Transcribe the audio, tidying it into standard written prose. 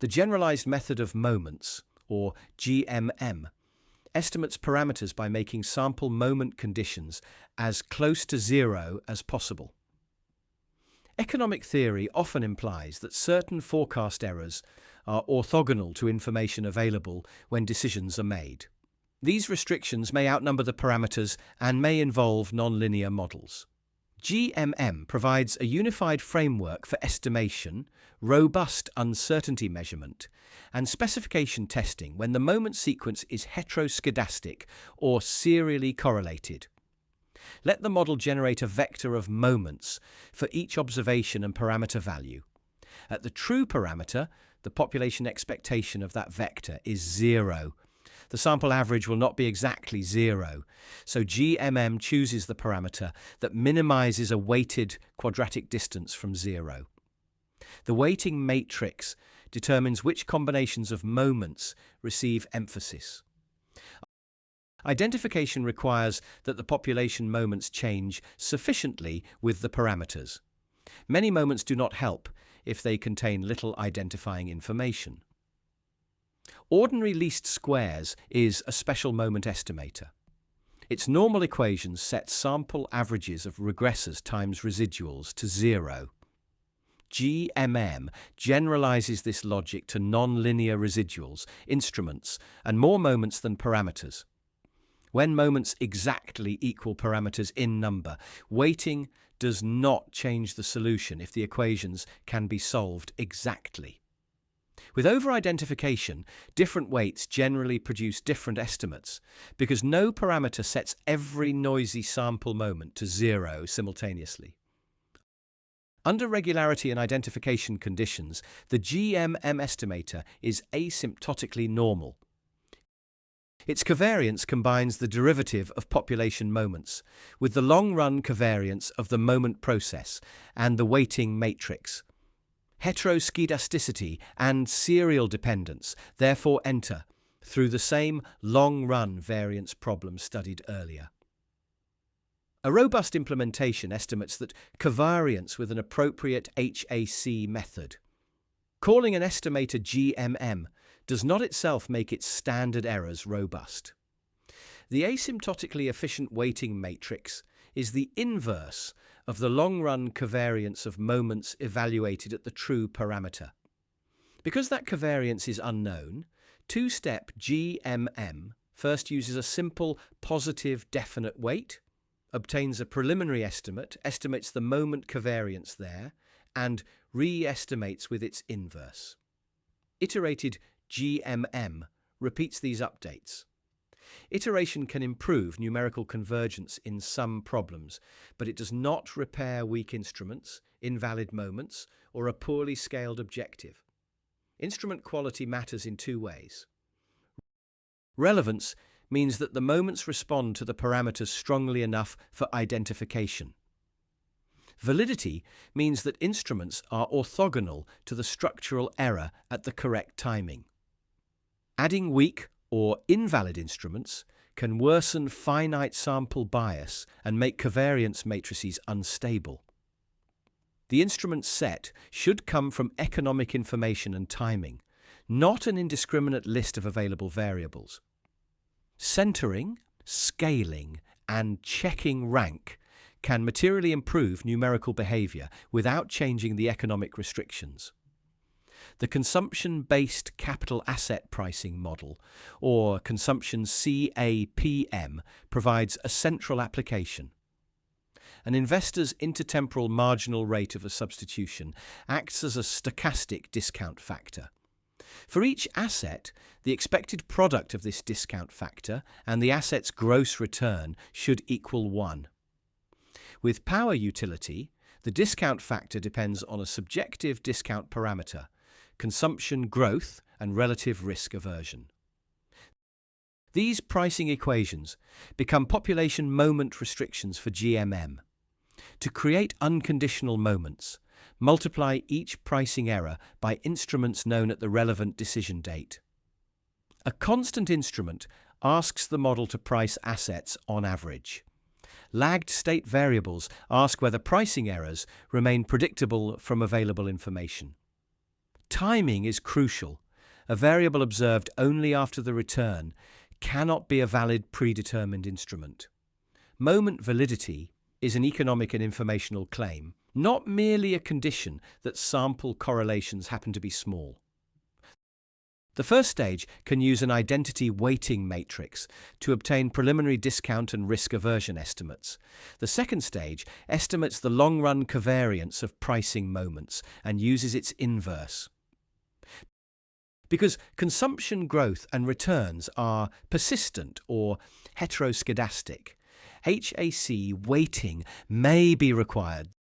The generalized method of moments, or GMM, estimates parameters by making sample moment conditions as close to zero as possible. Economic theory often implies that certain forecast errors are orthogonal to information available when decisions are made. These restrictions may outnumber the parameters and may involve nonlinear models. GMM provides a unified framework for estimation, robust uncertainty measurement, and specification testing when the moment sequence is heteroscedastic or serially correlated. Let the model generate a vector of moments for each observation and parameter value. At the true parameter, the population expectation of that vector is 0. The sample average will not be exactly 0, so GMM chooses the parameter that minimizes a weighted quadratic distance from 0. The weighting matrix determines which combinations of moments receive emphasis. Identification requires that the population moments change sufficiently with the parameters. Many moments do not help if they contain little identifying information. Ordinary least squares is a special moment estimator. Its normal equations set sample averages of regressors times residuals to 0. GMM generalizes this logic to nonlinear residuals, instruments, and more moments than parameters. When moments exactly equal parameters in number, weighting does not change the solution if the equations can be solved exactly. With over-identification, different weights generally produce different estimates because no parameter sets every noisy sample moment to 0 simultaneously. Under regularity and identification conditions, the GMM estimator is asymptotically normal. Its covariance combines the derivative of population moments with the long-run covariance of the moment process and the weighting matrix. Heteroscedasticity and serial dependence therefore enter through the same long-run variance problem studied earlier. A robust implementation estimates that covariance with an appropriate HAC method. Calling an estimator GMM does not itself make its standard errors robust. The asymptotically efficient weighting matrix is the inverse of the long-run covariance of moments evaluated at the true parameter. Because that covariance is unknown, two-step GMM first uses a simple positive definite weight, obtains a preliminary estimate, estimates the moment covariance there, and re-estimates with its inverse. Iterated GMM repeats these updates. Iteration can improve numerical convergence in some problems, but it does not repair weak instruments, invalid moments, or a poorly scaled objective. Instrument quality matters in two ways. Relevance means that the moments respond to the parameters strongly enough for identification. Validity means that instruments are orthogonal to the structural error at the correct timing. Adding weak or invalid instruments can worsen finite sample bias and make covariance matrices unstable. The instrument set should come from economic information and timing, not an indiscriminate list of available variables. Centering, scaling, and checking rank can materially improve numerical behavior without changing the economic restrictions. The consumption-based capital asset pricing model, or consumption CAPM, provides a central application. An investor's intertemporal marginal rate of a substitution acts as a stochastic discount factor. For each asset, the expected product of this discount factor and the asset's gross return should equal 1. With power utility, the discount factor depends on a subjective discount parameter, consumption growth and relative risk aversion. These pricing equations become population moment restrictions for GMM. To create unconditional moments, multiply each pricing error by instruments known at the relevant decision date. A constant instrument asks the model to price assets on average. Lagged state variables ask whether pricing errors remain predictable from available information. Timing is crucial. A variable observed only after the return cannot be a valid predetermined instrument. Moment validity is an economic and informational claim, not merely a condition that sample correlations happen to be small. The first stage can use an identity weighting matrix to obtain preliminary discount and risk aversion estimates. The second stage estimates the long-run covariance of pricing moments and uses its inverse. Because consumption growth and returns are persistent or heteroscedastic, HAC weighting may be required